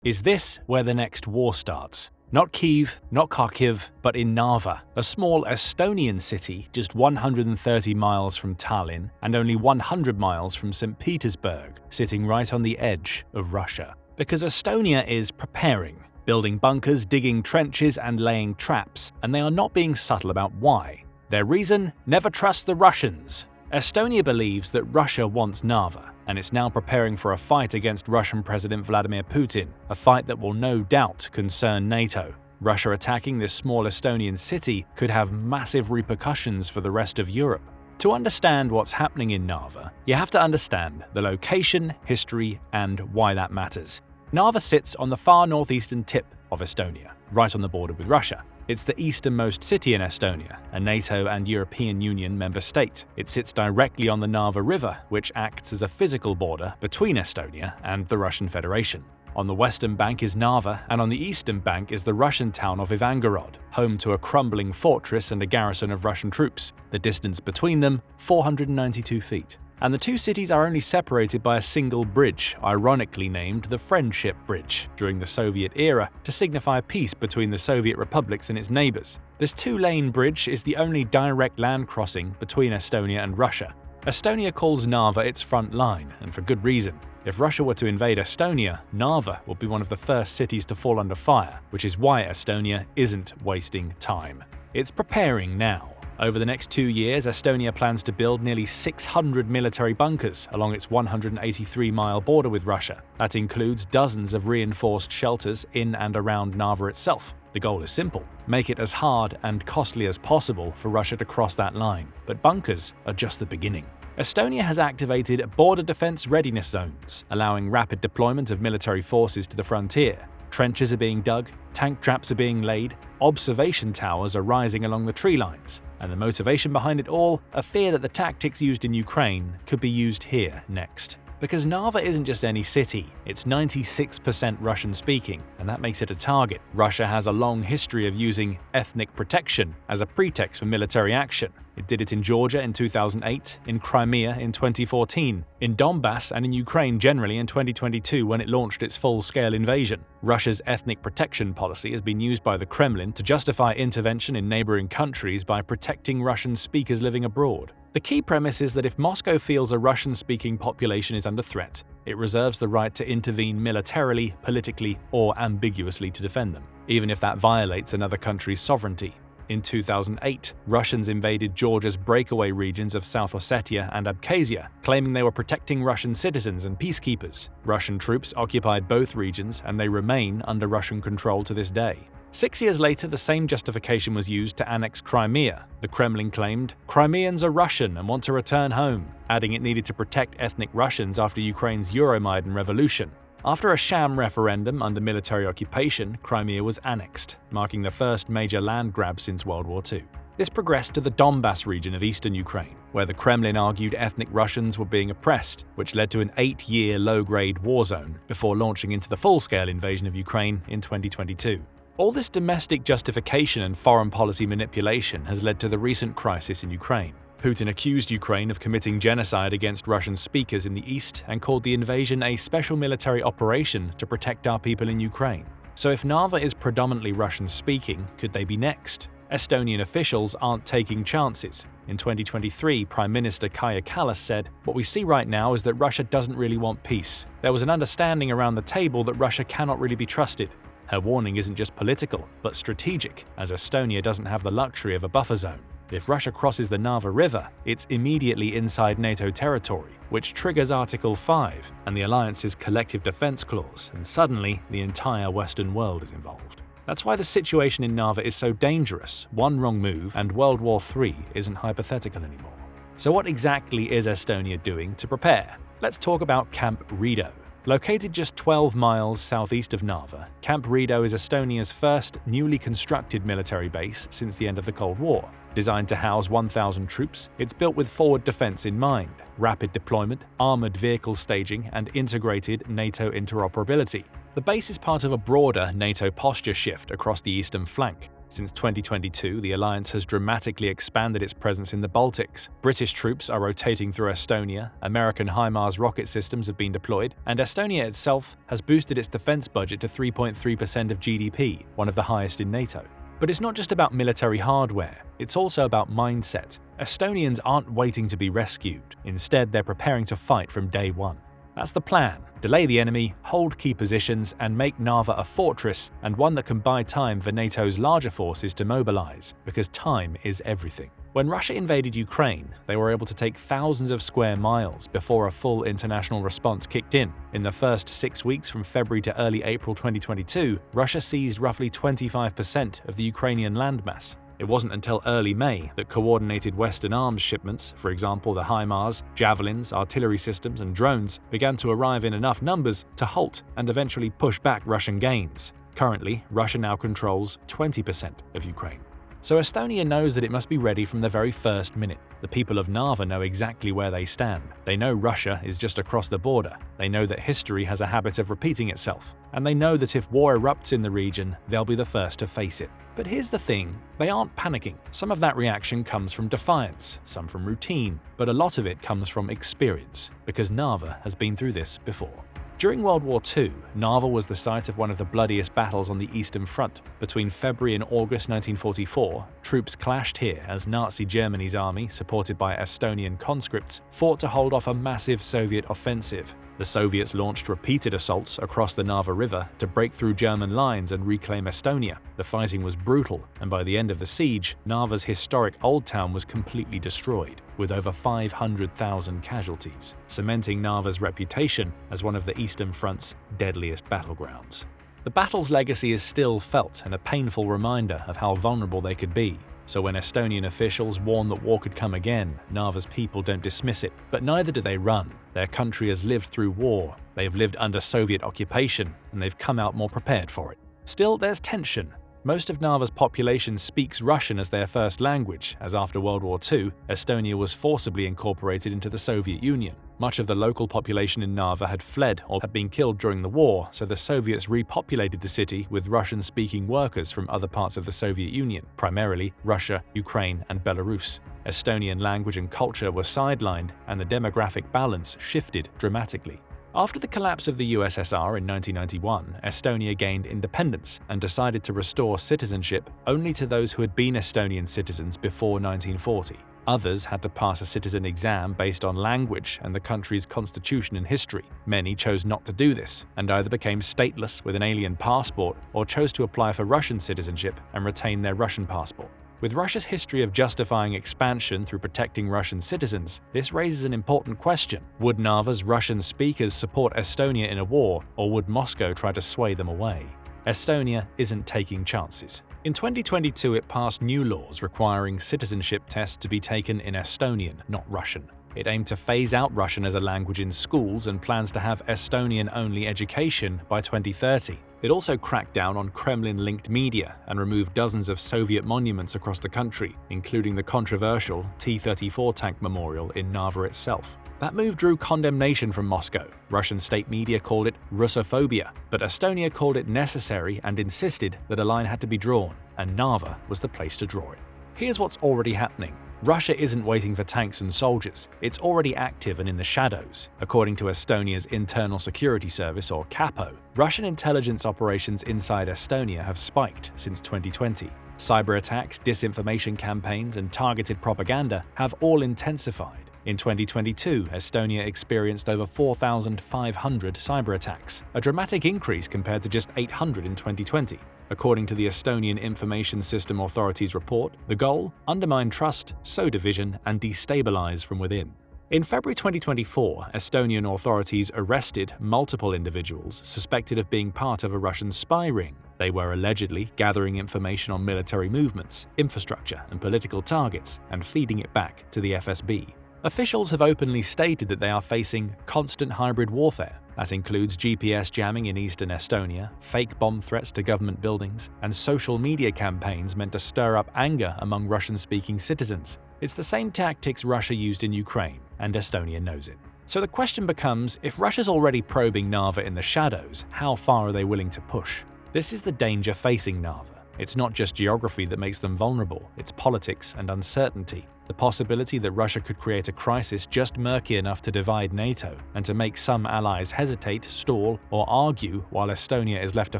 Is this where the next war starts? Not Kyiv, not Kharkiv, but in Narva, a small Estonian city just 130 miles from Tallinn and only 100 miles from St. Petersburg, sitting right on the edge of Russia. Because Estonia is preparing, building bunkers, digging trenches and laying traps, and they are not being subtle about why. Their reason? Never trust the Russians. Estonia believes that Russia wants Narva, and it's now preparing for a fight against Russian President Vladimir Putin, a fight that will no doubt concern NATO. Russia attacking this small Estonian city could have massive repercussions for the rest of Europe. To understand what's happening in Narva, you have to understand the location, history, and why that matters. Narva sits on the far northeastern tip of Estonia, right on the border with Russia. It's the easternmost city in Estonia, a NATO and European Union member state. It sits directly on the Narva River, which acts as a physical border between Estonia and the Russian Federation. On the western bank is Narva, and on the eastern bank is the Russian town of Ivangorod, home to a crumbling fortress and a garrison of Russian troops. The distance between them, 492 feet. And the two cities are only separated by a single bridge, ironically named the Friendship Bridge, during the Soviet era to signify peace between the Soviet republics and its neighbors. This two-lane bridge is the only direct land crossing between Estonia and Russia. Estonia calls Narva its front line, and for good reason. If Russia were to invade Estonia, Narva would be one of the first cities to fall under fire, which is why Estonia isn't wasting time. It's preparing now. Over the next 2 years, Estonia plans to build nearly 600 military bunkers along its 183-mile border with Russia. That includes dozens of reinforced shelters in and around Narva itself. The goal is simple: make it as hard and costly as possible for Russia to cross that line. But bunkers are just the beginning. Estonia has activated border defense readiness zones, allowing rapid deployment of military forces to the frontier. Trenches are being dug, tank traps are being laid, observation towers are rising along the tree lines, and the motivation behind it all, a fear that the tactics used in Ukraine could be used here next. Because Narva isn't just any city, it's 96% Russian-speaking, and that makes it a target. Russia has a long history of using ethnic protection as a pretext for military action. It did it in Georgia in 2008, in Crimea in 2014, in Donbass and in Ukraine generally in 2022 when it launched its full-scale invasion. Russia's ethnic protection policy has been used by the Kremlin to justify intervention in neighboring countries by protecting Russian speakers living abroad. The key premise is that if Moscow feels a Russian-speaking population is under threat, it reserves the right to intervene militarily, politically, or ambiguously to defend them, even if that violates another country's sovereignty. In 2008, Russians invaded Georgia's breakaway regions of South Ossetia and Abkhazia, claiming they were protecting Russian citizens and peacekeepers. Russian troops occupied both regions, and they remain under Russian control to this day. 6 years later, the same justification was used to annex Crimea. The Kremlin claimed, "Crimeans are Russian and want to return home," adding it needed to protect ethnic Russians after Ukraine's Euromaidan revolution. After a sham referendum under military occupation, Crimea was annexed, marking the first major land grab since World War II. This progressed to the Donbass region of eastern Ukraine, where the Kremlin argued ethnic Russians were being oppressed, which led to an 8-year low-grade war zone before launching into the full-scale invasion of Ukraine in 2022. All this domestic justification and foreign policy manipulation has led to the recent crisis in Ukraine. Putin accused Ukraine of committing genocide against Russian speakers in the east and called the invasion a special military operation to protect our people in Ukraine. So if Narva is predominantly Russian-speaking, could they be next? Estonian officials aren't taking chances. In 2023, Prime Minister Kaja Kallas said, "What we see right now is that Russia doesn't really want peace. There was an understanding around the table that Russia cannot really be trusted." Her warning isn't just political, but strategic, as Estonia doesn't have the luxury of a buffer zone. If Russia crosses the Narva River, it's immediately inside NATO territory, which triggers Article 5 and the alliance's collective defense clause, and suddenly the entire Western world is involved. That's why the situation in Narva is so dangerous. One wrong move and World War III isn't hypothetical anymore. So what exactly is Estonia doing to prepare? Let's talk about Camp Rido. Located just 12 miles southeast of Narva, Camp Rido is Estonia's first newly constructed military base since the end of the Cold War. Designed to house 1,000 troops, it's built with forward defense in mind, rapid deployment, armored vehicle staging, and integrated NATO interoperability. The base is part of a broader NATO posture shift across the eastern flank. Since 2022, the alliance has dramatically expanded its presence in the Baltics. British troops are rotating through Estonia, American HIMARS rocket systems have been deployed, and Estonia itself has boosted its defense budget to 3.3% of GDP, one of the highest in NATO. But it's not just about military hardware, it's also about mindset. Estonians aren't waiting to be rescued. Instead, they're preparing to fight from day one. That's the plan. Delay the enemy, hold key positions, and make Narva a fortress, and one that can buy time for NATO's larger forces to mobilize, because time is everything. When Russia invaded Ukraine, they were able to take thousands of square miles before a full international response kicked in. In the first 6 weeks from February to early April 2022, Russia seized roughly 25% of the Ukrainian landmass. It wasn't until early May that coordinated Western arms shipments, for example the HIMARS, javelins, artillery systems, and drones, began to arrive in enough numbers to halt and eventually push back Russian gains. Currently, Russia now controls 20% of Ukraine. So Estonia knows that it must be ready from the very first minute. The people of Narva know exactly where they stand. They know Russia is just across the border. They know that history has a habit of repeating itself. And they know that if war erupts in the region, they'll be the first to face it. But here's the thing, they aren't panicking. Some of that reaction comes from defiance, some from routine, but a lot of it comes from experience, because Narva has been through this before. During World War II, Narva was the site of one of the bloodiest battles on the Eastern Front. Between February and August 1944, troops clashed here as Nazi Germany's army, supported by Estonian conscripts, fought to hold off a massive Soviet offensive. The Soviets launched repeated assaults across the Narva River to break through German lines and reclaim Estonia. The fighting was brutal, and by the end of the siege, Narva's historic old town was completely destroyed, with over 500,000 casualties, cementing Narva's reputation as one of the Eastern Front's deadliest battlegrounds. The battle's legacy is still felt and a painful reminder of how vulnerable they could be. So when Estonian officials warn that war could come again, Narva's people don't dismiss it. But neither do they run. Their country has lived through war, they've lived under Soviet occupation, and they've come out more prepared for it. Still, there's tension. Most of Narva's population speaks Russian as their first language, as after World War II, Estonia was forcibly incorporated into the Soviet Union. Much of the local population in Narva had fled or had been killed during the war, so the Soviets repopulated the city with Russian-speaking workers from other parts of the Soviet Union, primarily Russia, Ukraine, and Belarus. Estonian language and culture were sidelined, and the demographic balance shifted dramatically. After the collapse of the USSR in 1991, Estonia gained independence and decided to restore citizenship only to those who had been Estonian citizens before 1940. Others had to pass a citizen exam based on language and the country's constitution and history. Many chose not to do this and either became stateless with an alien passport or chose to apply for Russian citizenship and retain their Russian passport. With Russia's history of justifying expansion through protecting Russian citizens, this raises an important question. Would Narva's Russian speakers support Estonia in a war, or would Moscow try to sway them away? Estonia isn't taking chances. In 2022, it passed new laws requiring citizenship tests to be taken in Estonian, not Russian. It aimed to phase out Russian as a language in schools and plans to have Estonian-only education by 2030. It also cracked down on Kremlin-linked media and removed dozens of Soviet monuments across the country, including the controversial T-34 tank memorial in Narva itself. That move drew condemnation from Moscow. Russian state media called it Russophobia, but Estonia called it necessary and insisted that a line had to be drawn, and Narva was the place to draw it. Here's what's already happening. Russia isn't waiting for tanks and soldiers, it's already active and in the shadows. According to Estonia's Internal Security Service, or CAPO, Russian intelligence operations inside Estonia have spiked since 2020. Cyber attacks, disinformation campaigns, and targeted propaganda have all intensified. In 2022, Estonia experienced over 4,500 cyber attacks, a dramatic increase compared to just 800 in 2020. According to the Estonian Information System Authority's report, the goal? Undermine trust, sow division, and destabilize from within. In February 2024, Estonian authorities arrested multiple individuals suspected of being part of a Russian spy ring. They were allegedly gathering information on military movements, infrastructure, and political targets, and feeding it back to the FSB. Officials have openly stated that they are facing constant hybrid warfare. That includes GPS jamming in eastern Estonia, fake bomb threats to government buildings, and social media campaigns meant to stir up anger among Russian-speaking citizens. It's the same tactics Russia used in Ukraine, and Estonia knows it. So the question becomes, if Russia's already probing Narva in the shadows, how far are they willing to push? This is the danger facing Narva. It's not just geography that makes them vulnerable, it's politics and uncertainty. The possibility that Russia could create a crisis just murky enough to divide NATO and to make some allies hesitate, stall, or argue while Estonia is left to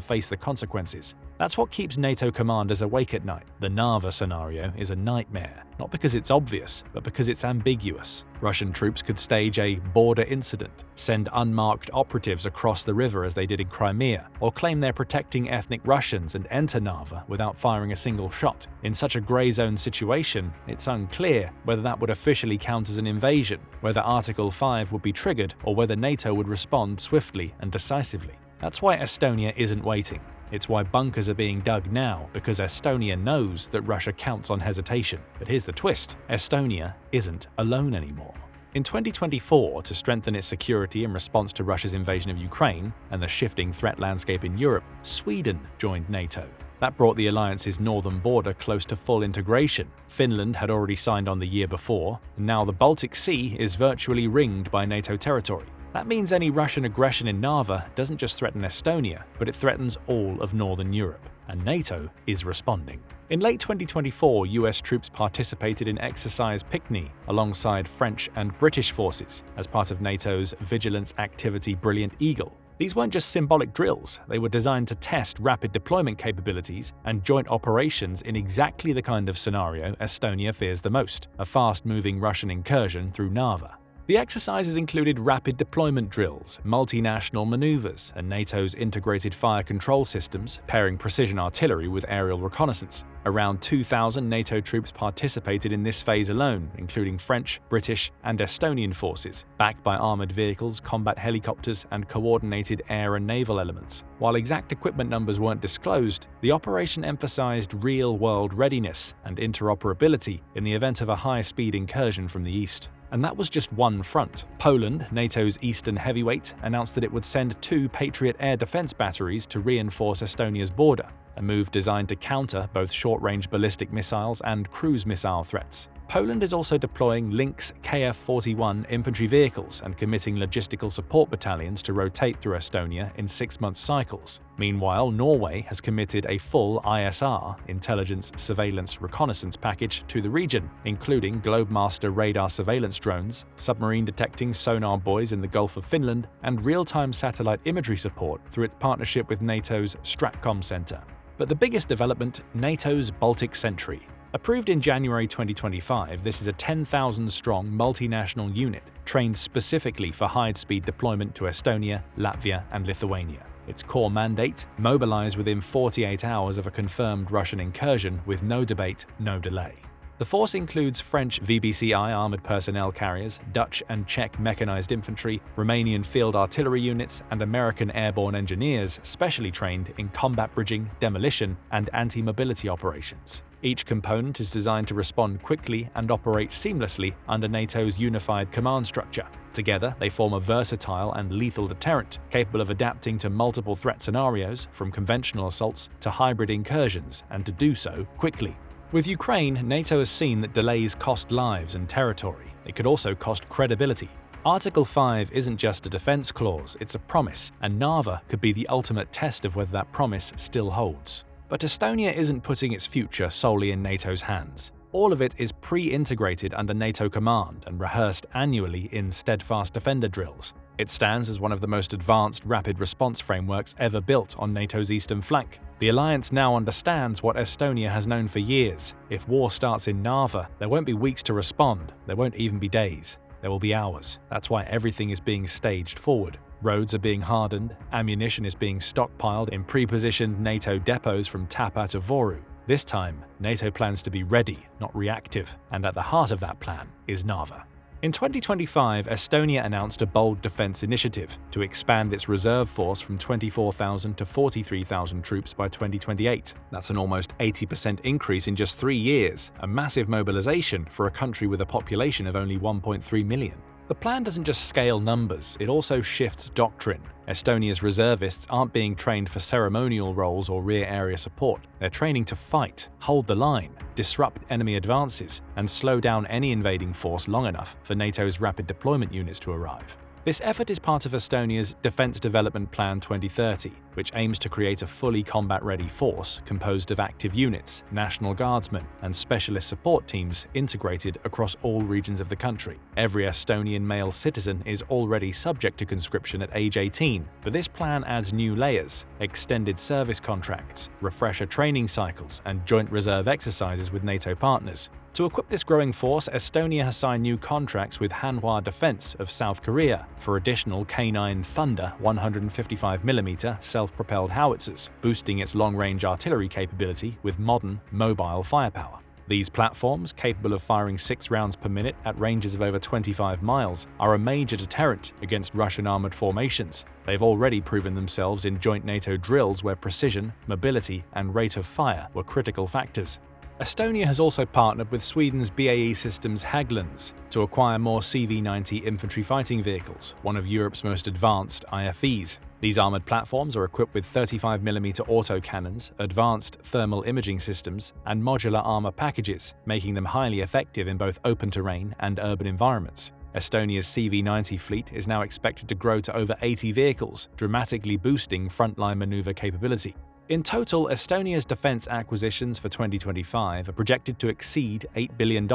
face the consequences. That's what keeps NATO commanders awake at night. The Narva scenario is a nightmare, not because it's obvious, but because it's ambiguous. Russian troops could stage a border incident, send unmarked operatives across the river as they did in Crimea, or claim they're protecting ethnic Russians and enter Narva without firing a single shot. In such a grey zone situation, it's unclear whether that would officially count as an invasion, whether Article 5 would be triggered, or whether NATO would respond swiftly and decisively. That's why Estonia isn't waiting. It's why bunkers are being dug now, because Estonia knows that Russia counts on hesitation. But here's the twist: Estonia isn't alone anymore. In 2024, to strengthen its security in response to Russia's invasion of Ukraine and the shifting threat landscape in Europe, Sweden joined NATO. That brought the alliance's northern border close to full integration. Finland had already signed on the year before, and now the Baltic Sea is virtually ringed by NATO territory. That means any Russian aggression in Narva doesn't just threaten Estonia, but it threatens all of northern Europe, and NATO is responding. In late 2024, US troops participated in Exercise Picni alongside French and British forces as part of NATO's vigilance activity Brilliant Eagle. These weren't just symbolic drills, they were designed to test rapid deployment capabilities and joint operations in exactly the kind of scenario Estonia fears the most: a fast-moving Russian incursion through Narva. The exercises included rapid deployment drills, multinational maneuvers, and NATO's integrated fire control systems, pairing precision artillery with aerial reconnaissance. Around 2,000 NATO troops participated in this phase alone, including French, British, and Estonian forces, backed by armored vehicles, combat helicopters, and coordinated air and naval elements. While exact equipment numbers weren't disclosed, the operation emphasized real-world readiness and interoperability in the event of a high-speed incursion from the east. And that was just one front. Poland, NATO's eastern heavyweight, announced that it would send 2 Patriot air defense batteries to reinforce Estonia's border, a move designed to counter both short-range ballistic missiles and cruise missile threats. Poland is also deploying Lynx Kf-41 infantry vehicles and committing logistical support battalions to rotate through Estonia in 6-month cycles. Meanwhile, Norway has committed a full ISR intelligence, surveillance, reconnaissance package to the region, including Globemaster radar surveillance drones, submarine-detecting sonar buoys in the Gulf of Finland, and real-time satellite imagery support through its partnership with NATO's Stratcom Center. But the biggest development, NATO's Baltic Sentry. Approved in January 2025, this is a 10,000-strong multinational unit trained specifically for high-speed deployment to Estonia, Latvia, and Lithuania. Its core mandate: mobilize within 48 hours of a confirmed Russian incursion with no debate, no delay. The force includes French VBCI armored personnel carriers, Dutch and Czech mechanized infantry, Romanian field artillery units, and American airborne engineers specially trained in combat bridging, demolition, and anti-mobility operations. Each component is designed to respond quickly and operate seamlessly under NATO's unified command structure. Together, they form a versatile and lethal deterrent, capable of adapting to multiple threat scenarios, from conventional assaults to hybrid incursions, and to do so quickly. With Ukraine, NATO has seen that delays cost lives and territory. It could also cost credibility. Article 5 isn't just a defense clause, it's a promise, and Narva could be the ultimate test of whether that promise still holds. But Estonia isn't putting its future solely in NATO's hands. All of it is pre-integrated under NATO command and rehearsed annually in steadfast defender drills. It stands as one of the most advanced rapid response frameworks ever built on NATO's eastern flank. The alliance now understands what Estonia has known for years. If war starts in Narva, there won't be weeks to respond, there won't even be days. There will be hours. That's why everything is being staged forward. Roads are being hardened, ammunition is being stockpiled in pre-positioned NATO depots from Tapa to Voru. This time, NATO plans to be ready, not reactive, and at the heart of that plan is Narva. In 2025, Estonia announced a bold defense initiative to expand its reserve force from 24,000 to 43,000 troops by 2028. That's an almost 80% increase in just 3 years, a massive mobilization for a country with a population of only 1.3 million. The plan doesn't just scale numbers, it also shifts doctrine. Estonia's reservists aren't being trained for ceremonial roles or rear area support. They're training to fight, hold the line, disrupt enemy advances, and slow down any invading force long enough for NATO's rapid deployment units to arrive. This effort is part of Estonia's Defence Development Plan 2030, which aims to create a fully combat-ready force composed of active units, National Guardsmen, and specialist support teams integrated across all regions of the country. Every Estonian male citizen is already subject to conscription at age 18, but this plan adds new layers: extended service contracts, refresher training cycles, and joint reserve exercises with NATO partners. To equip this growing force, Estonia has signed new contracts with Hanwha Defense of South Korea for additional K9 Thunder 155mm self-propelled howitzers, boosting its long-range artillery capability with modern, mobile firepower. These platforms, capable of firing 6 rounds per minute at ranges of over 25 miles, are a major deterrent against Russian armored formations. They've already proven themselves in joint NATO drills where precision, mobility, and rate of fire were critical factors. Estonia has also partnered with Sweden's BAE Systems Hägglunds to acquire more CV-90 infantry fighting vehicles, one of Europe's most advanced IFVs. These armored platforms are equipped with 35mm autocannons, advanced thermal imaging systems, and modular armor packages, making them highly effective in both open terrain and urban environments. Estonia's CV-90 fleet is now expected to grow to over 80 vehicles, dramatically boosting frontline maneuver capability. In total, Estonia's defense acquisitions for 2025 are projected to exceed $8 billion,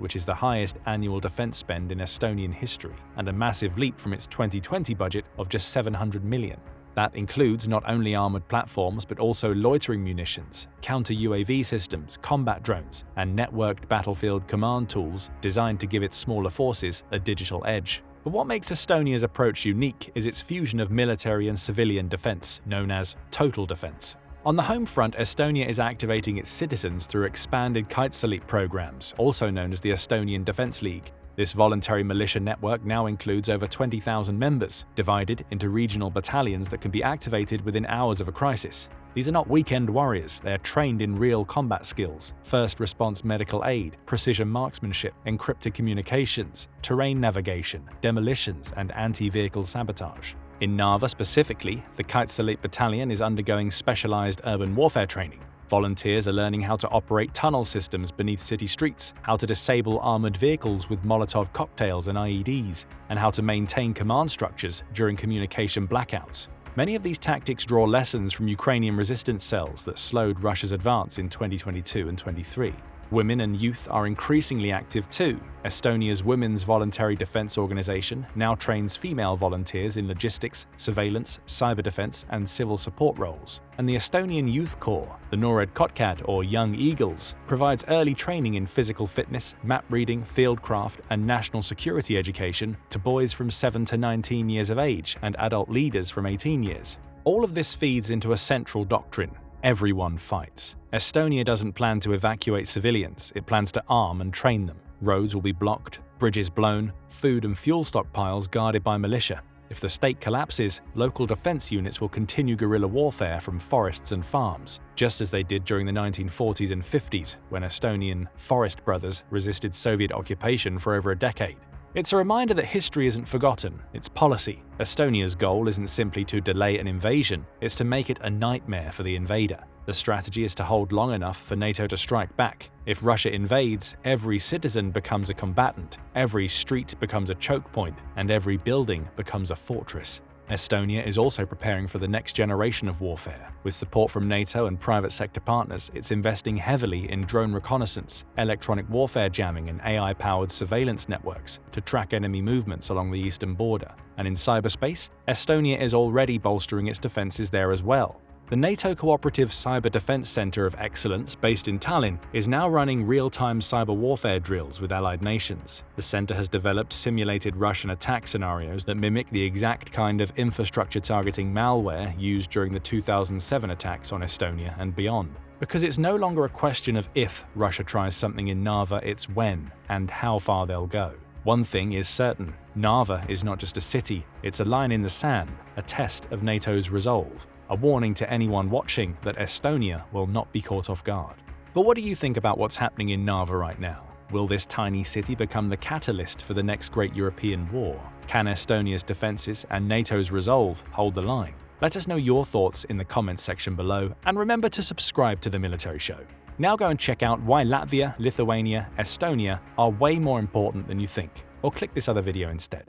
which is the highest annual defense spend in Estonian history, and a massive leap from its 2020 budget of just $700 million. That includes not only armored platforms but also loitering munitions, counter-UAV systems, combat drones, and networked battlefield command tools designed to give its smaller forces a digital edge. But what makes Estonia's approach unique is its fusion of military and civilian defense, known as total defense. On the home front, Estonia is activating its citizens through expanded Kaitseväe programs, also known as the Estonian Defense League. This voluntary militia network now includes over 20,000 members, divided into regional battalions that can be activated within hours of a crisis. These are not weekend warriors, they are trained in real combat skills, first response medical aid, precision marksmanship, encrypted communications, terrain navigation, demolitions, and anti-vehicle sabotage. In Narva specifically, the Kaitseväe battalion is undergoing specialized urban warfare training. Volunteers are learning how to operate tunnel systems beneath city streets, how to disable armored vehicles with Molotov cocktails and IEDs, and how to maintain command structures during communication blackouts. Many of these tactics draw lessons from Ukrainian resistance cells that slowed Russia's advance in 2022 and 2023. Women and youth are increasingly active too. Estonia's Women's Voluntary Defense Organization now trains female volunteers in logistics, surveillance, cyber defense, and civil support roles. And the Estonian Youth Corps, the Noored Kotkad or Young Eagles, provides early training in physical fitness, map reading, fieldcraft, and national security education to boys from 7 to 19 years of age and adult leaders from 18 years. All of this feeds into a central doctrine: everyone fights. Estonia doesn't plan to evacuate civilians, it plans to arm and train them. Roads will be blocked, bridges blown, food and fuel stockpiles guarded by militia. If the state collapses, local defense units will continue guerrilla warfare from forests and farms, just as they did during the 1940s and 50s, when Estonian Forest Brothers resisted Soviet occupation for over a decade. It's a reminder that history isn't forgotten, it's policy. Estonia's goal isn't simply to delay an invasion, it's to make it a nightmare for the invader. The strategy is to hold long enough for NATO to strike back. If Russia invades, every citizen becomes a combatant, every street becomes a choke point, and every building becomes a fortress. Estonia is also preparing for the next generation of warfare. With support from NATO and private sector partners, it's investing heavily in drone reconnaissance, electronic warfare jamming, and AI-powered surveillance networks to track enemy movements along the eastern border. And in cyberspace, Estonia is already bolstering its defenses there as well. The NATO Cooperative Cyber Defense Center of Excellence, based in Tallinn, is now running real-time cyber warfare drills with allied nations. The center has developed simulated Russian attack scenarios that mimic the exact kind of infrastructure-targeting malware used during the 2007 attacks on Estonia and beyond. Because it's no longer a question of if Russia tries something in Narva, it's when and how far they'll go. One thing is certain: Narva is not just a city, it's a line in the sand, a test of NATO's resolve. A warning to anyone watching that Estonia will not be caught off guard. But what do you think about what's happening in Narva right now? Will this tiny city become the catalyst for the next great European war? Can Estonia's defenses and NATO's resolve hold the line? Let us know your thoughts in the comments section below, and remember to subscribe to The Military Show. Now go and check out why Latvia, Lithuania, Estonia are way more important than you think, or click this other video instead.